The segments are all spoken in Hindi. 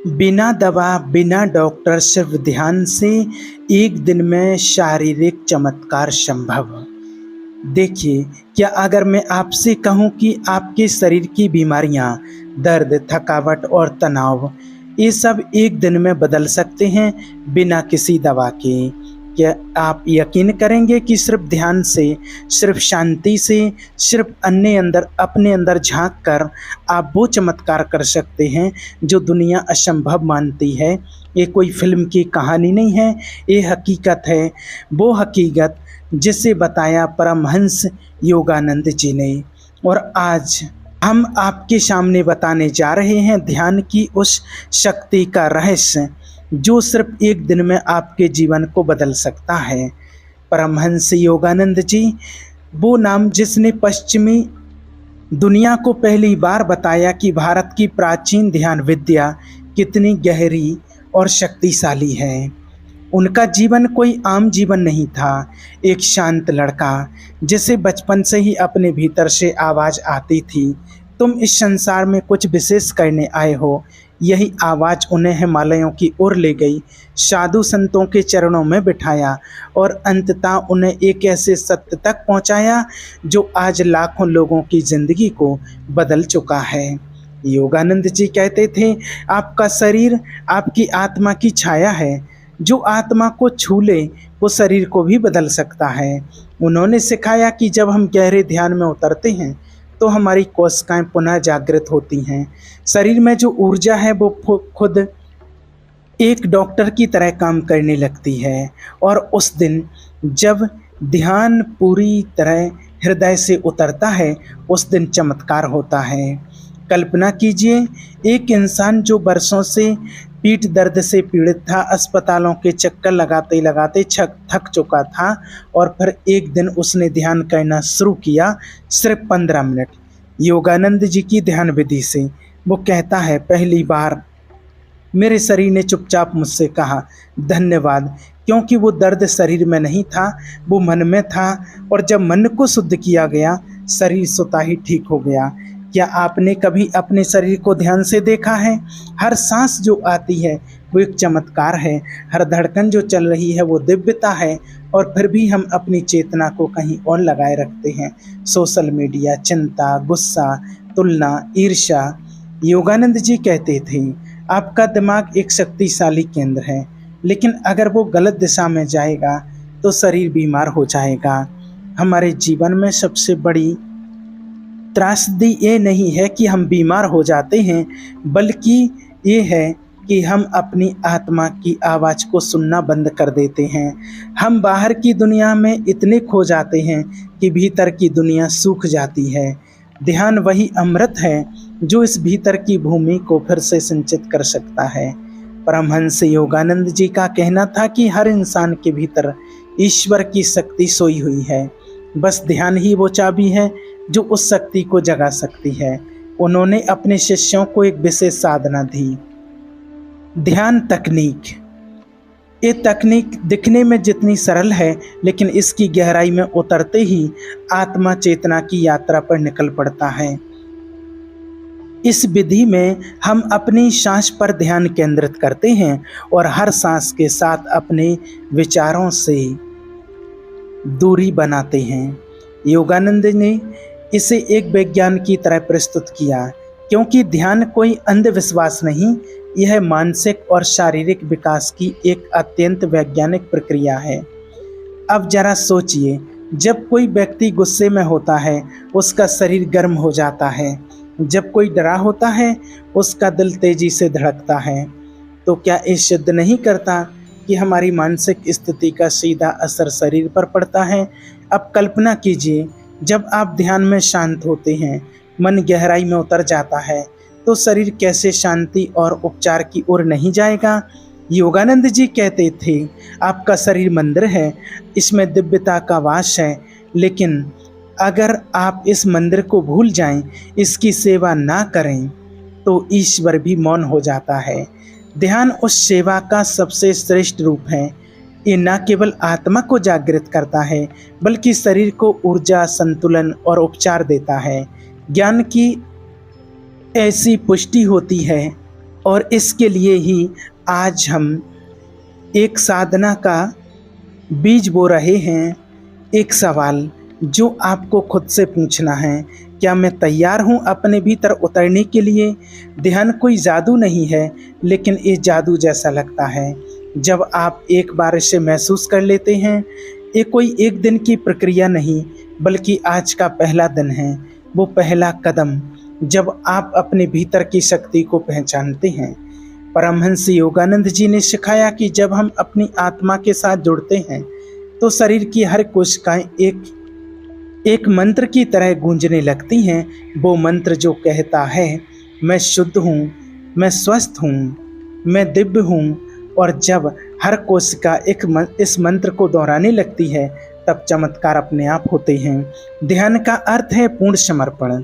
बिना दवा, बिना डॉक्टर, सिर्फ ध्यान से एक दिन में शारीरिक चमत्कार संभव। देखिए, क्या अगर मैं आपसे कहूँ कि आपके शरीर की बीमारियाँ, दर्द, थकावट और तनाव, ये सब एक दिन में बदल सकते हैं बिना किसी दवा के? क्या आप यकीन करेंगे कि सिर्फ ध्यान से, सिर्फ शांति से, सिर्फ अपने अंदर झाँक कर आप वो चमत्कार कर सकते हैं जो दुनिया असंभव मानती है? ये कोई फ़िल्म की कहानी नहीं है, ये हकीकत है। वो हकीकत जिसे बताया परमहंस योगानंद जी ने। और आज हम आपके सामने बताने जा रहे हैं ध्यान की उस शक्ति का रहस्य जो सिर्फ एक दिन में आपके जीवन को बदल सकता है। परमहंस योगानंद जी, वो नाम जिसने पश्चिमी दुनिया को पहली बार बताया कि भारत की प्राचीन ध्यान विद्या कितनी गहरी और शक्तिशाली है। उनका जीवन कोई आम जीवन नहीं था। एक शांत लड़का जिसे बचपन से ही अपने भीतर से आवाज़ आती थी, तुम इस संसार में कुछ विशेष करने आए हो। यही आवाज़ उन्हें हिमालयों की ओर ले गई, साधु संतों के चरणों में बिठाया और अंततः उन्हें एक ऐसे सत्य तक पहुंचाया जो आज लाखों लोगों की ज़िंदगी को बदल चुका है। योगानंद जी कहते थे, आपका शरीर आपकी आत्मा की छाया है। जो आत्मा को छू ले वो शरीर को भी बदल सकता है। उन्होंने सिखाया कि जब हम गहरे ध्यान में उतरते हैं तो हमारी कोशिकाएं पुनः जागृत होती हैं। शरीर में जो ऊर्जा है वो खुद एक डॉक्टर की तरह काम करने लगती है। और उस दिन जब ध्यान पूरी तरह हृदय से उतरता है, उस दिन चमत्कार होता है। कल्पना कीजिए, एक इंसान जो बरसों से पीठ दर्द से पीड़ित था, अस्पतालों के चक्कर लगाते लगाते थक चुका था, और फिर एक दिन उसने ध्यान करना शुरू किया, सिर्फ 15 मिनट योगानंद जी की ध्यान विधि से। वो कहता है, पहली बार मेरे शरीर ने चुपचाप मुझसे कहा धन्यवाद, क्योंकि वो दर्द शरीर में नहीं था, वो मन में था। और जब मन को शुद्ध किया गया, शरीर स्वतः ही ठीक हो गया। क्या आपने कभी अपने शरीर को ध्यान से देखा है? हर सांस जो आती है वो एक चमत्कार है, हर धड़कन जो चल रही है वो दिव्यता है। और फिर भी हम अपनी चेतना को कहीं और लगाए रखते हैं। सोशल मीडिया, चिंता, गुस्सा, तुलना, ईर्ष्या। योगानंद जी कहते थे, आपका दिमाग एक शक्तिशाली केंद्र है, लेकिन अगर वो गलत दिशा में जाएगा तो शरीर बीमार हो जाएगा। हमारे जीवन में सबसे बड़ी त्रासदी ये नहीं है कि हम बीमार हो जाते हैं, बल्कि ये है कि हम अपनी आत्मा की आवाज़ को सुनना बंद कर देते हैं। हम बाहर की दुनिया में इतने खो जाते हैं कि भीतर की दुनिया सूख जाती है। ध्यान वही अमृत है जो इस भीतर की भूमि को फिर से सिंचित कर सकता है। परमहंस योगानंद जी का कहना था कि हर इंसान के भीतर ईश्वर की शक्ति सोई हुई है, बस ध्यान ही वो चाबी है जो उस शक्ति को जगा सकती है। उन्होंने अपने शिष्यों को एक विशेष साधना दी, ध्यान तकनीक। ये तकनीक दिखने में जितनी सरल है, लेकिन इसकी गहराई में उतरते ही आत्मा चेतना की यात्रा पर निकल पड़ता है। इस विधि में हम अपनी सांस पर ध्यान केंद्रित करते हैं और हर सांस के साथ अपने विचारों से दूरी बनाते हैं। योगानंद ने इसे एक विज्ञान की तरह प्रस्तुत किया, क्योंकि ध्यान कोई अंधविश्वास नहीं, यह मानसिक और शारीरिक विकास की एक अत्यंत वैज्ञानिक प्रक्रिया है। अब जरा सोचिए, जब कोई व्यक्ति गुस्से में होता है उसका शरीर गर्म हो जाता है, जब कोई डरा होता है उसका दिल तेजी से धड़कता है। तो क्या ये सिद्ध नहीं करता कि हमारी मानसिक स्थिति का सीधा असर शरीर पर पड़ता है? अब कल्पना कीजिए, जब आप ध्यान में शांत होते हैं, मन गहराई में उतर जाता है, तो शरीर कैसे शांति और उपचार की ओर नहीं जाएगा? योगानंद जी कहते थे, आपका शरीर मंदिर है, इसमें दिव्यता का वास है, लेकिन अगर आप इस मंदिर को भूल जाएं, इसकी सेवा ना करें, तो ईश्वर भी मौन हो जाता है। ध्यान उस सेवा का सबसे श्रेष्ठ रूप है। ये न केवल आत्मा को जागृत करता है, बल्कि शरीर को ऊर्जा, संतुलन और उपचार देता है। ज्ञान की ऐसी पुष्टि होती है और इसके लिए ही आज हम एक साधना का बीज बो रहे हैं। एक सवाल जो आपको खुद से पूछना है, क्या मैं तैयार हूँ अपने भीतर उतरने के लिए? ध्यान कोई जादू नहीं है, लेकिन ये जादू जैसा लगता है जब आप एक बार इसे महसूस कर लेते हैं। ये कोई एक दिन की प्रक्रिया नहीं, बल्कि आज का पहला दिन है, वो पहला कदम जब आप अपने भीतर की शक्ति को पहचानते हैं। परमहंस योगानंद जी ने सिखाया कि जब हम अपनी आत्मा के साथ जुड़ते हैं तो शरीर की हर कोशिकाएं एक मंत्र की तरह गूंजने लगती हैं। वो मंत्र जो कहता है, मैं शुद्ध हूँ, मैं स्वस्थ हूँ, मैं दिव्य हूँ। और जब हर कोशिका इस मंत्र को दोहराने लगती है, तब चमत्कार अपने आप होते हैं। ध्यान का अर्थ है पूर्ण समर्पण,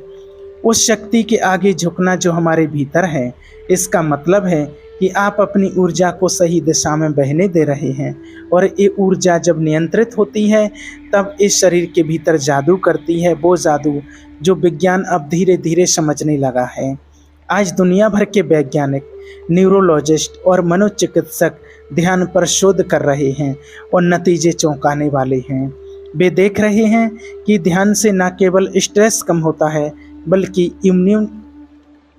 उस शक्ति के आगे झुकना जो हमारे भीतर है। इसका मतलब है कि आप अपनी ऊर्जा को सही दिशा में बहने दे रहे हैं, और ये ऊर्जा जब नियंत्रित होती है तब इस शरीर के भीतर जादू करती है, वो जादू जो विज्ञान अब धीरे धीरे समझने लगा है। आज दुनिया भर के वैज्ञानिक, न्यूरोलॉजिस्ट और मनोचिकित्सक ध्यान पर शोध कर रहे हैं, और नतीजे चौंकाने वाले हैं। वे देख रहे हैं कि ध्यान से न केवल स्ट्रेस कम होता है, बल्कि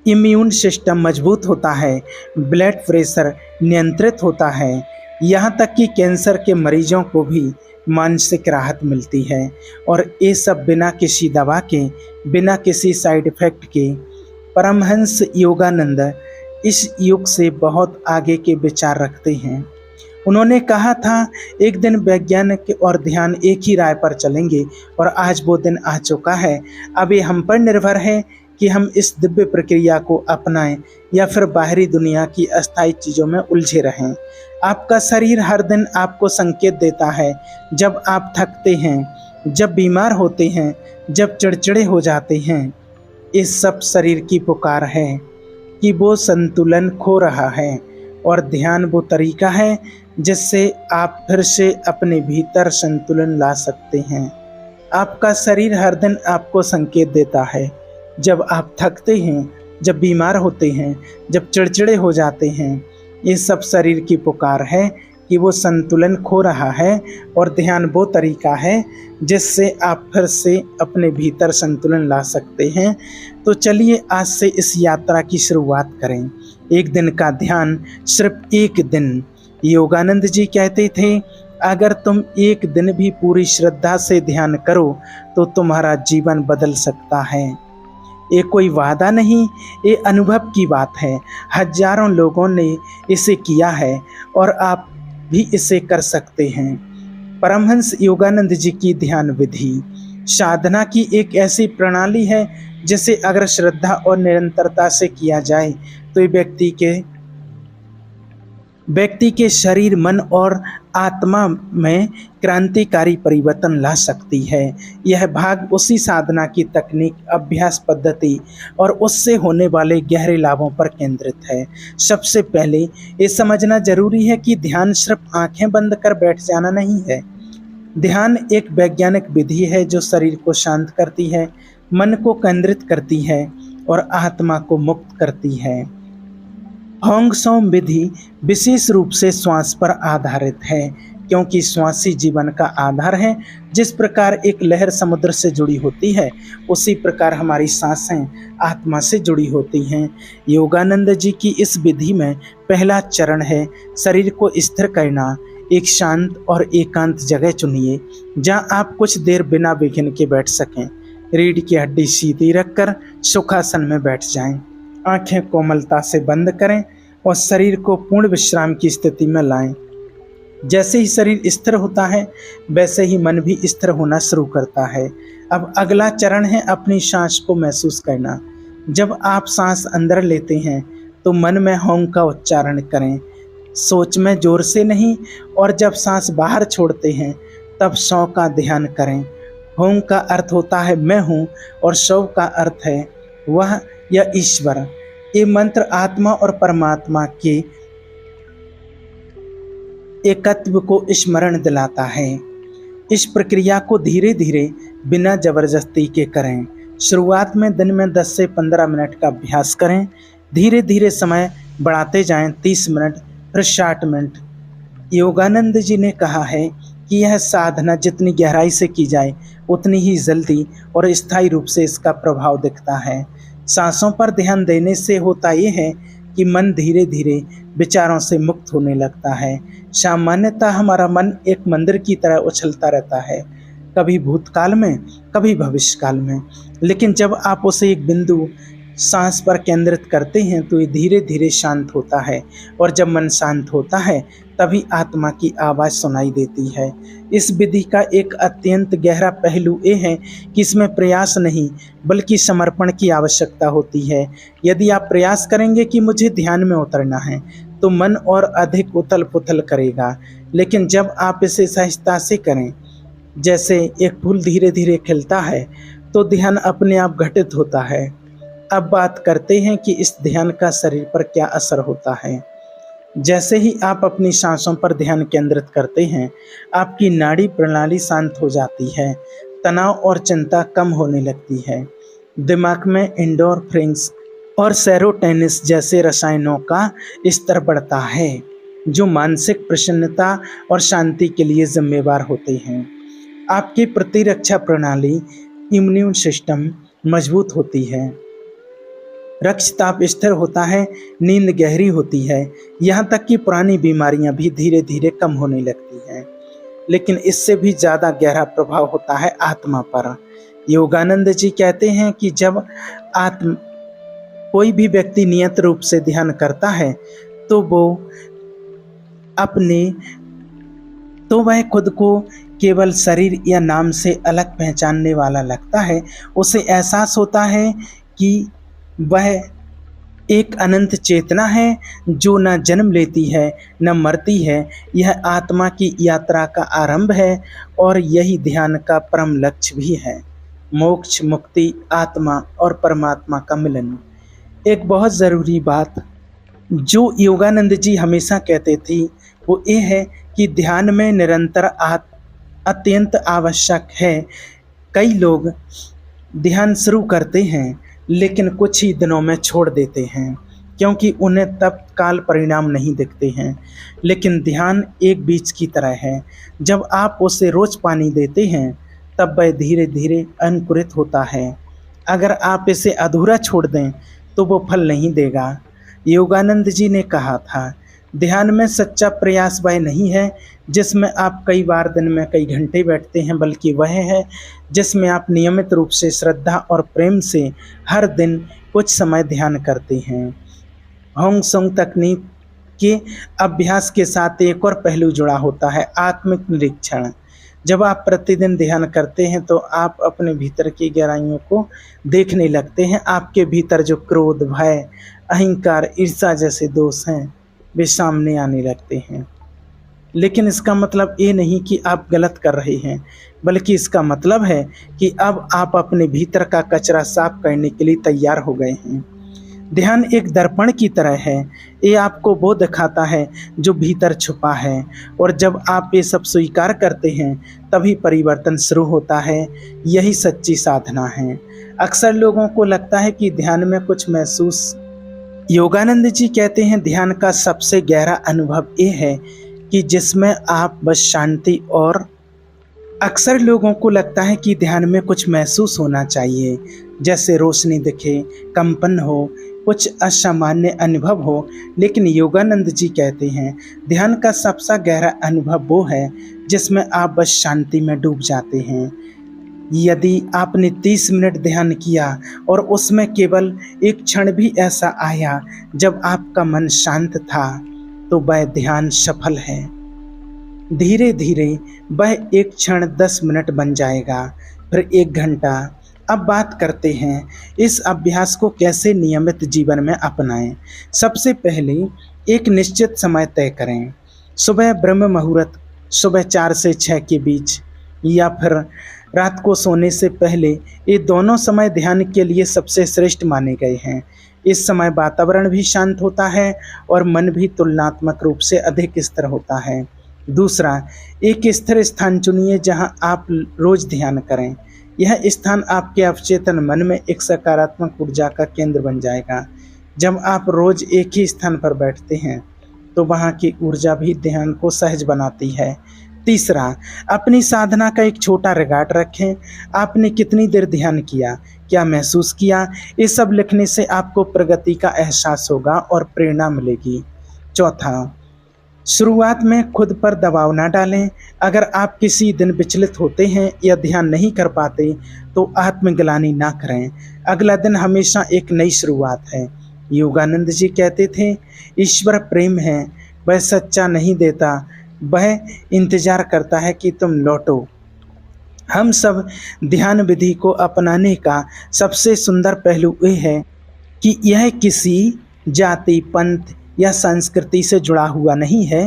इम्यून सिस्टम मजबूत होता है, ब्लड प्रेशर नियंत्रित होता है, यहाँ तक कि कैंसर के मरीजों को भी मानसिक राहत मिलती है। और ये सब बिना किसी दवा के, बिना किसी साइड इफ़ेक्ट के। परमहंस योगानंद इस युग से बहुत आगे के विचार रखते हैं। उन्होंने कहा था, एक दिन वैज्ञानिक और ध्यान एक ही राय पर चलेंगे, और आज वो दिन आ चुका है। अब ये हम पर निर्भर है कि हम इस दिव्य प्रक्रिया को अपनाएं या फिर बाहरी दुनिया की अस्थायी चीज़ों में उलझे रहें। आपका शरीर हर दिन आपको संकेत देता है। जब आप थकते हैं, जब बीमार होते हैं, जब चिड़चिड़े हो जाते हैं, इस सब शरीर की पुकार है कि वो संतुलन खो रहा है। और ध्यान वो तरीका है जिससे आप फिर से अपने भीतर संतुलन ला सकते हैं। आपका शरीर हर दिन आपको संकेत देता है। जब आप थकते हैं, जब बीमार होते हैं, जब चिड़चिड़े हो जाते हैं, ये सब शरीर की पुकार है कि वो संतुलन खो रहा है। और ध्यान वो तरीका है जिससे आप फिर से अपने भीतर संतुलन ला सकते हैं। तो चलिए आज से इस यात्रा की शुरुआत करें। एक दिन का ध्यान, सिर्फ एक दिन। योगानंद जी कहते थे, अगर तुम एक दिन भी पूरी श्रद्धा से ध्यान करो तो तुम्हारा जीवन बदल सकता है। ये कोई वादा नहीं, ये अनुभव की बात है। हजारों लोगों ने इसे किया है और आप भी इसे कर सकते हैं। परमहंस योगानंद जी की ध्यान विधि साधना की एक ऐसी प्रणाली है जिसे अगर श्रद्धा और निरंतरता से किया जाए तो ये व्यक्ति के शरीर, मन और आत्मा में क्रांतिकारी परिवर्तन ला सकती है। यह भाग उसी साधना की तकनीक, अभ्यास पद्धति और उससे होने वाले गहरे लाभों पर केंद्रित है। सबसे पहले ये समझना जरूरी है कि ध्यान सिर्फ आंखें बंद कर बैठ जाना नहीं है। ध्यान एक वैज्ञानिक विधि है जो शरीर को शांत करती है, मन को केंद्रित करती है और आत्मा को मुक्त करती है। होंग सोम विधि विशेष रूप से श्वास पर आधारित है, क्योंकि श्वास ही जीवन का आधार है। जिस प्रकार एक लहर समुद्र से जुड़ी होती है, उसी प्रकार हमारी सांसें आत्मा से जुड़ी होती हैं। योगानंद जी की इस विधि में पहला चरण है शरीर को स्थिर करना। एक शांत और एकांत जगह चुनिए जहां आप कुछ देर बिना विघ्न के बैठ सकें। रीढ़ की हड्डी सीधी रखकर सुखासन में बैठ जाएं। आंखें कोमलता से बंद करें और शरीर को पूर्ण विश्राम की स्थिति में लाएं। जैसे ही शरीर स्थिर होता है, वैसे ही मन भी स्थिर होना शुरू करता है। अब अगला चरण है अपनी सांस को महसूस करना। जब आप सांस अंदर लेते हैं तो मन में होंग का उच्चारण करें, सोच में जोर से नहीं। और जब सांस बाहर छोड़ते हैं तब सौ का ध्यान करें। होंग का अर्थ होता है मैं हूँ, और सौ का अर्थ है वह या ईश्वर। ये मंत्र आत्मा और परमात्मा के एकत्व को स्मरण दिलाता है। इस प्रक्रिया को धीरे धीरे बिना जबरदस्ती के करें। शुरुआत में दिन में 10 से 15 मिनट का अभ्यास करें। धीरे धीरे समय बढ़ाते जाएं 30 मिनट, फिर 60 मिनट। योगानंद जी ने कहा है कि यह साधना जितनी गहराई से की जाए उतनी ही जल्दी और स्थायी रूप से इसका प्रभाव दिखता है। सांसों पर ध्यान देने से होता यह है कि मन धीरे धीरे विचारों से मुक्त होने लगता है। सामान्यतः हमारा मन एक मंदिर की तरह उछलता रहता है, कभी भूतकाल में, कभी भविष्यकाल में। लेकिन जब आप उसे एक बिंदु सांस पर केंद्रित करते हैं तो ये धीरे धीरे शांत होता है, और जब मन शांत होता है तभी आत्मा की आवाज़ सुनाई देती है। इस विधि का एक अत्यंत गहरा पहलू ये है कि इसमें प्रयास नहीं बल्कि समर्पण की आवश्यकता होती है। यदि आप प्रयास करेंगे कि मुझे ध्यान में उतरना है तो मन और अधिक उथल पुथल करेगा। लेकिन जब आप इसे सहजता से करें, जैसे एक फूल धीरे धीरे खिलता है, तो ध्यान अपने आप घटित होता है। अब बात करते हैं कि इस ध्यान का शरीर पर क्या असर होता है। जैसे ही आप अपनी सांसों पर ध्यान केंद्रित करते हैं, आपकी नाड़ी प्रणाली शांत हो जाती है, तनाव और चिंता कम होने लगती है। दिमाग में एंडोर्फिन्स और सेरोटोनिन जैसे रसायनों का स्तर बढ़ता है, जो मानसिक प्रसन्नता और शांति के लिए जिम्मेदार होते हैं। आपकी प्रतिरक्षा प्रणाली, इम्यून सिस्टम मजबूत होती है, रक्तचाप स्थिर होता है, नींद गहरी होती है, यहाँ तक कि पुरानी बीमारियाँ भी धीरे धीरे कम होने लगती हैं। लेकिन इससे भी ज़्यादा गहरा प्रभाव होता है आत्मा पर। योगानंद जी कहते हैं कि जब कोई भी व्यक्ति नियत रूप से ध्यान करता है तो वह खुद को केवल शरीर या नाम से अलग पहचानने वाला लगता है। उसे एहसास होता है कि वह एक अनंत चेतना है जो न जन्म लेती है न मरती है। यह आत्मा की यात्रा का आरंभ है और यही ध्यान का परम लक्ष्य भी है। मोक्ष, मुक्ति, आत्मा और परमात्मा का मिलन। एक बहुत ज़रूरी बात जो योगानंद जी हमेशा कहते थे वो ये है कि ध्यान में निरंतर अत्यंत आवश्यक है। कई लोग ध्यान शुरू करते हैं लेकिन कुछ ही दिनों में छोड़ देते हैं क्योंकि उन्हें तत्काल परिणाम नहीं दिखते हैं। लेकिन ध्यान एक बीज की तरह है, जब आप उसे रोज़ पानी देते हैं तब वह धीरे धीरे अंकुरित होता है। अगर आप इसे अधूरा छोड़ दें तो वो फल नहीं देगा। योगानंद जी ने कहा था, ध्यान में सच्चा प्रयास वह नहीं है जिसमें आप कई बार दिन में कई घंटे बैठते हैं, बल्कि वह है जिसमें आप नियमित रूप से श्रद्धा और प्रेम से हर दिन कुछ समय ध्यान करते हैं। होंग सोंग तकनीक के अभ्यास के साथ एक और पहलू जुड़ा होता है, आत्मिक निरीक्षण। जब आप प्रतिदिन ध्यान करते हैं तो आप अपने भीतर की गहराइयों को देखने लगते हैं। आपके भीतर जो क्रोध, भय, अहंकार, ईर्ष्या जैसे दोष हैं वे सामने आने लगते हैं। लेकिन इसका मतलब ये नहीं कि आप गलत कर रहे हैं, बल्कि इसका मतलब है कि अब आप अपने भीतर का कचरा साफ करने के लिए तैयार हो गए हैं। ध्यान एक दर्पण की तरह है, ये आपको वो दिखाता है जो भीतर छुपा है, और जब आप ये सब स्वीकार करते हैं तभी परिवर्तन शुरू होता है। यही सच्ची साधना है। अक्सर लोगों को लगता है कि ध्यान में कुछ महसूस। योगानंद जी कहते हैं, ध्यान का सबसे गहरा अनुभव ये है कि जिसमें आप बस शांति और अक्सर लोगों को लगता है कि ध्यान में कुछ महसूस होना चाहिए, जैसे रोशनी दिखे, कंपन हो, कुछ असामान्य अनुभव हो। लेकिन योगानंद जी कहते हैं ध्यान का सबसे गहरा अनुभव वो है जिसमें आप बस शांति में डूब जाते हैं। यदि आपने 30 मिनट ध्यान किया और उसमें केवल एक क्षण भी ऐसा आया जब आपका मन शांत था, तो वह ध्यान सफल है। धीरे धीरे वह एक क्षण 10 मिनट बन जाएगा, फिर 1 घंटा। अब बात करते हैं इस अभ्यास को कैसे नियमित जीवन में अपनाएं। सबसे पहले एक निश्चित समय तय करें। सुबह ब्रह्म मुहूर्त, सुबह 4 से 6 के बीच, या फिर रात को सोने से पहले। ये दोनों समय ध्यान के लिए सबसे श्रेष्ठ माने गए हैं। इस समय वातावरण भी शांत होता है और मन भी तुलनात्मक रूप से अधिक स्थिर होता है। दूसरा, एक स्थिर स्थान चुनिए जहां आप रोज ध्यान करें। यह स्थान आपके अवचेतन मन में एक सकारात्मक ऊर्जा का केंद्र बन जाएगा। जब आप रोज एक ही स्थान पर बैठते हैं तो वहाँ की ऊर्जा भी ध्यान को सहज बनाती है। तीसरा, अपनी साधना का एक छोटा रिकॉर्ड रखें। आपने कितनी देर ध्यान किया, क्या महसूस किया, ये सब लिखने से आपको प्रगति का एहसास होगा और प्रेरणा मिलेगी। चौथा, शुरुआत में खुद पर दबाव ना डालें। अगर आप किसी दिन विचलित होते हैं या ध्यान नहीं कर पाते तो आत्मग्लानि ना करें। अगला दिन हमेशा एक नई शुरुआत है। योगानंद जी कहते थे, ईश्वर प्रेम है, वह सच्चा नहीं देता, वह इंतजार करता है कि तुम लौटो। हम सब ध्यान विधि को अपनाने का सबसे सुंदर पहलू यह है कि यह किसी जाति, पंथ या संस्कृति से जुड़ा हुआ नहीं है।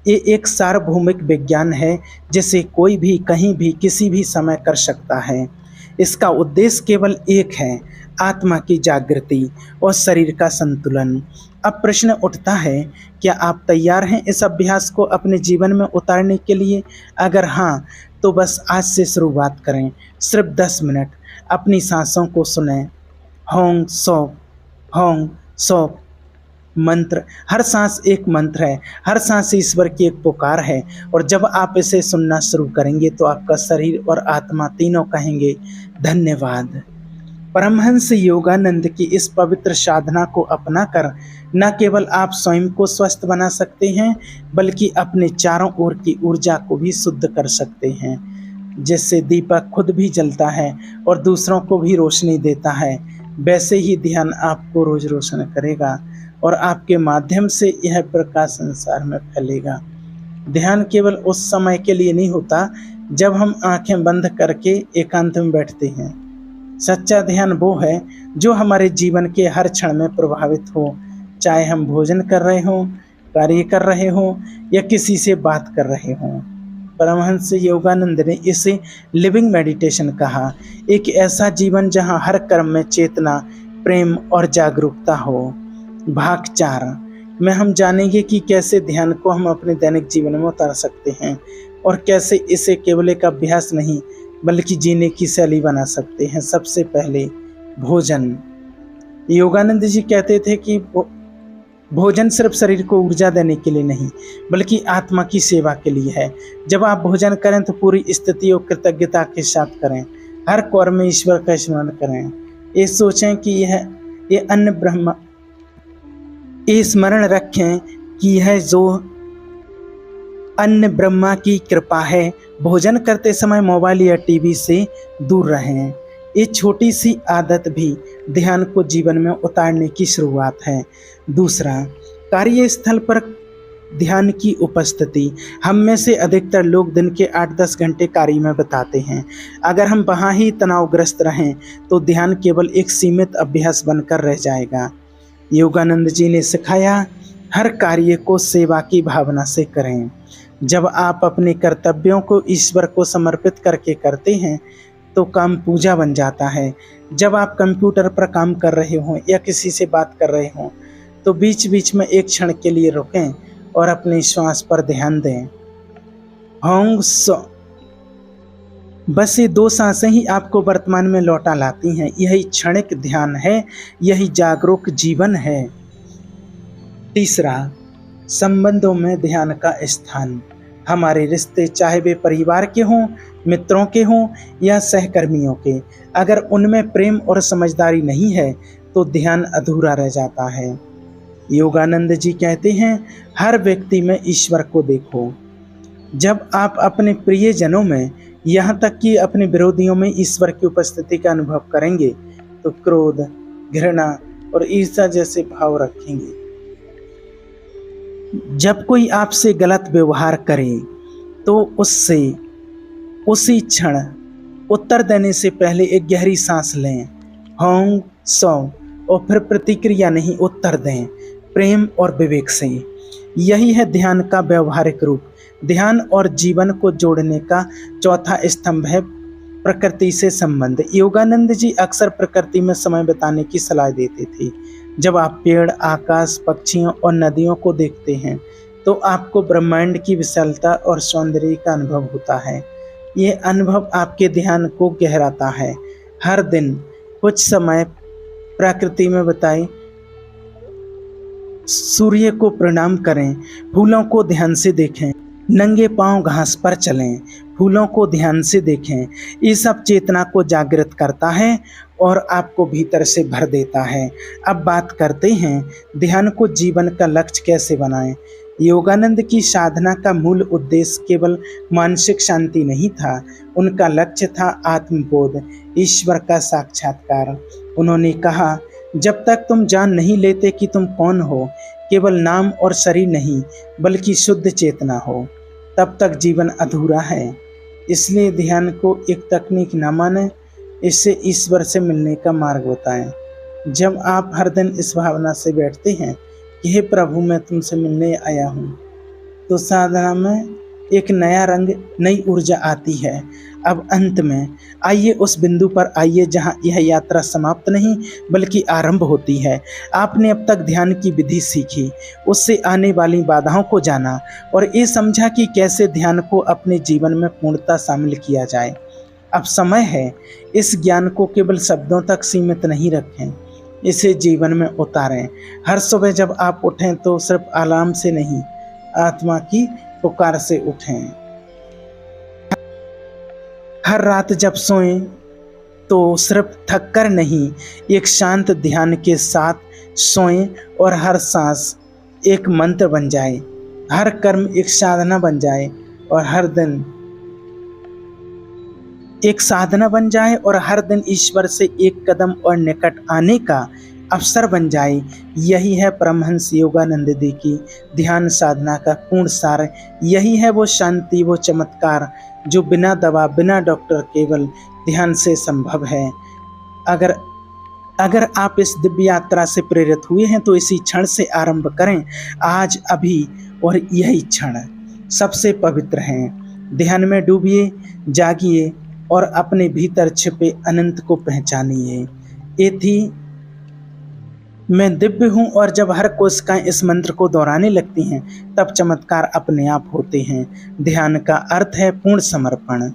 ये एक सार्वभौमिक विज्ञान है जिसे कोई भी कहीं भी किसी भी समय कर सकता है। इसका उद्देश्य केवल एक है, आत्मा की जागृति और शरीर का संतुलन। अब प्रश्न उठता है, क्या आप तैयार हैं इस अभ्यास को अपने जीवन में उतारने के लिए? अगर हाँ, तो बस आज से शुरुआत करें। सिर्फ 10 मिनट अपनी सांसों को सुनें। होंग सौ मंत्र, हर सांस एक मंत्र है, हर सांस ईश्वर की एक पुकार है। और जब आप इसे सुनना शुरू करेंगे तो आपका शरीर और आत्मा तीनों कहेंगे, धन्यवाद। परमहंस योगानंद की इस पवित्र साधना को अपनाकर न केवल आप स्वयं को स्वस्थ बना सकते हैं बल्कि अपने चारों ओर की ऊर्जा को भी शुद्ध कर सकते हैं। जिससे दीपक खुद भी जलता है और दूसरों को भी रोशनी देता है, वैसे ही ध्यान आपको रोज रोशन करेगा और आपके माध्यम से यह प्रकाश संसार में फैलेगा। ध्यान केवल उस समय के लिए नहीं होता जब हम आंखें बंद करके एकांत में बैठते हैं। सच्चा ध्यान वो है जो हमारे जीवन के हर क्षण में प्रभावित हो, चाहे हम भोजन कर रहे हों, कार्य कर रहे हों या किसी से बात कर रहे हों। परमहंस योगानंद ने इसे लिविंग मेडिटेशन कहा, एक ऐसा जीवन जहां हर कर्म में चेतना, प्रेम और जागरूकता हो। भाग 4 में हम जानेंगे कि कैसे ध्यान को हम अपने दैनिक जीवन में उतार सकते हैं और कैसे इसे केवल एक अभ्यास नहीं बल्कि जीने की शैली बना सकते हैं। सबसे पहले भोजन। योगानंद जी कहते थे कि भोजन सिर्फ शरीर को ऊर्जा देने के लिए नहीं बल्कि आत्मा की सेवा के लिए है। जब आप भोजन करें तो पूरी स्थिति और कृतज्ञता के साथ करें। हर कौर में ईश्वर का स्मरण करें। ये सोचें कि ये अन्न ब्रह्म, ये स्मरण रखें कि यह जो अन्न ब्रह्मा की कृपा है। भोजन करते समय मोबाइल या टीवी से दूर रहें। ये छोटी सी आदत भी ध्यान को जीवन में उतारने की शुरुआत है। दूसरा, कार्यस्थल पर ध्यान की उपस्थिति। हम में से अधिकतर लोग दिन के 8-10 घंटे कार्य में बिताते हैं। अगर हम वहाँ ही तनावग्रस्त रहें तो ध्यान केवल एक सीमित अभ्यास बनकर रह जाएगा। योगानंद जी ने सिखाया, हर कार्य को सेवा की भावना से करें। जब आप अपने कर्तव्यों को ईश्वर को समर्पित करके करते हैं तो काम पूजा बन जाता है। जब आप कंप्यूटर पर काम कर रहे हों या किसी से बात कर रहे हों तो बीच बीच में एक क्षण के लिए रुकें और अपने श्वास पर ध्यान दें। होंग सो, बस ये 2 सांसें ही आपको वर्तमान में लौटा लाती हैं। यही क्षणिक ध्यान है, यही जागरूक जीवन है। तीसरा, संबंधों में ध्यान का स्थान। हमारे रिश्ते, चाहे वे परिवार के हों, मित्रों के हों या सहकर्मियों के, अगर उनमें प्रेम और समझदारी नहीं है तो ध्यान अधूरा रह जाता है। योगानंद जी कहते हैं, हर व्यक्ति में ईश्वर को देखो। जब आप अपने प्रियजनों में, यहाँ तक कि अपने विरोधियों में ईश्वर की उपस्थिति का अनुभव करेंगे तो क्रोध, घृणा और ईर्ष्या जैसे भाव रखेंगे। जब कोई आपसे गलत व्यवहार करे तो उससे उसी क्षण उत्तर देने से पहले एक गहरी सांस लें, होंग सौ, और फिर प्रतिक्रिया नहीं, उत्तर दें प्रेम और विवेक से। यही है ध्यान का व्यवहारिक रूप। ध्यान और जीवन को जोड़ने का चौथा स्तंभ है प्रकृति से संबंध। योगानंद जी अक्सर प्रकृति में समय बिताने की सलाह देते थे। जब आप पेड़, आकाश, पक्षियों और नदियों को देखते हैं तो आपको ब्रह्मांड की विशालता और सौंदर्य का अनुभव होता है। ये अनुभव आपके ध्यान को गहराता है। हर दिन कुछ समय प्रकृति में बिताएं सूर्य को प्रणाम करें, फूलों को ध्यान से देखें, नंगे पांव घास पर चलें, फूलों को ध्यान से देखें। ये सब चेतना को जागृत करता है और आपको भीतर से भर देता है। अब बात करते हैं ध्यान को जीवन का लक्ष्य कैसे बनाएं। योगानंद की साधना का मूल उद्देश्य केवल मानसिक शांति नहीं था, उनका लक्ष्य था आत्मबोध, ईश्वर का साक्षात्कार। उन्होंने कहा, जब तक तुम जान नहीं लेते कि तुम कौन हो, केवल नाम और शरीर नहीं बल्कि शुद्ध चेतना हो, तब तक जीवन अधूरा है। इसलिए ध्यान को एक तकनीक न माने, इससे ईश्वर से मिलने का मार्ग बताएं। जब आप हर दिन इस भावना से बैठते हैं कि हे प्रभु, मैं तुमसे मिलने आया हूँ, तो साधना में एक नया रंग, नई ऊर्जा आती है। अब अंत में आइए उस बिंदु पर आइए जहाँ यह यात्रा समाप्त नहीं बल्कि आरंभ होती है। आपने अब तक ध्यान की विधि सीखी, उससे आने वाली बाधाओं को जाना और ये समझा कि कैसे ध्यान को अपने जीवन में पूर्णतः शामिल किया जाए। अब समय है इस ज्ञान को केवल शब्दों तक सीमित नहीं रखें, इसे जीवन में उतारें। हर सुबह जब आप उठें तो सिर्फ अलार्म से नहीं, आत्मा की पुकार से उठें। हर रात जब सोएं तो सिर्फ थक कर नहीं, एक शांत ध्यान के साथ सोएं और हर सांस एक मंत्र बन जाए, हर कर्म एक साधना बन जाए और हर दिन एक साधना बन जाए और हर दिन ईश्वर से एक कदम और निकट आने का अवसर बन जाए। यही है परमहंस योगानंद जी की ध्यान साधना का पूर्ण सार। यही है वो शांति, वो चमत्कार जो बिना दवा, बिना डॉक्टर, केवल ध्यान से संभव है। अगर आप इस दिव्य यात्रा से प्रेरित हुए हैं तो इसी क्षण से आरंभ करें, आज, अभी, और यही क्षण सबसे पवित्र है। ध्यान में डूबिए, जागिए और अपने भीतर छिपे अनंत को पहचानिए। ये थी मैं दिव्य हूँ, और जब हर कोशिकाएं इस मंत्र को दोहराने लगती हैं तब चमत्कार अपने आप होते हैं। ध्यान का अर्थ है पूर्ण समर्पण।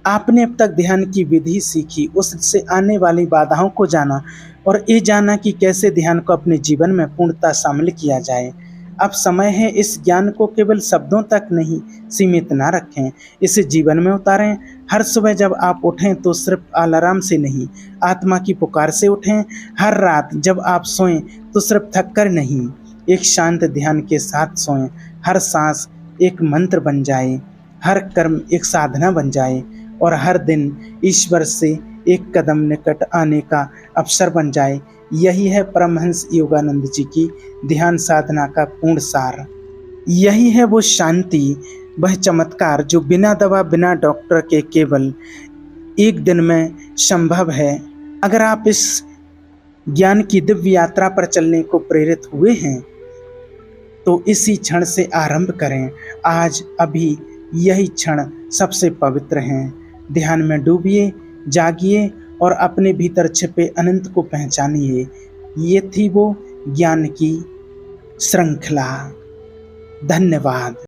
आपने अब तक ध्यान की विधि सीखी, उससे आने वाली बाधाओं को जाना और ये जाना कि कैसे ध्यान को अपने जीवन में पूर्णतः शामिल किया जाए। अब समय है इस ज्ञान को केवल शब्दों तक नहीं सीमित ना रखें, इसे जीवन में उतारें। हर सुबह जब आप उठें तो सिर्फ अलार्म से नहीं, आत्मा की पुकार से उठें। हर रात जब आप सोएं तो सिर्फ थक कर नहीं, एक शांत ध्यान के साथ सोएं। हर सांस एक मंत्र बन जाए, हर कर्म एक साधना बन जाए और हर दिन ईश्वर से एक कदम निकट आने का अवसर बन जाए। यही है परमहंस योगानंद जी की ध्यान साधना का पूर्ण सार। यही है वो शांति, वह चमत्कार जो बिना दवा, बिना डॉक्टर के केवल एक दिन में संभव है। अगर आप इस ज्ञान की दिव्य यात्रा पर चलने को प्रेरित हुए हैं तो इसी क्षण से आरंभ करें। आज, अभी, यही क्षण सबसे पवित्र हैं। ध्यान में डूबिए, जागिए और अपने भीतर छिपे अनंत को पहचानिए। ये थी वो ज्ञान की श्रृंखला। धन्यवाद।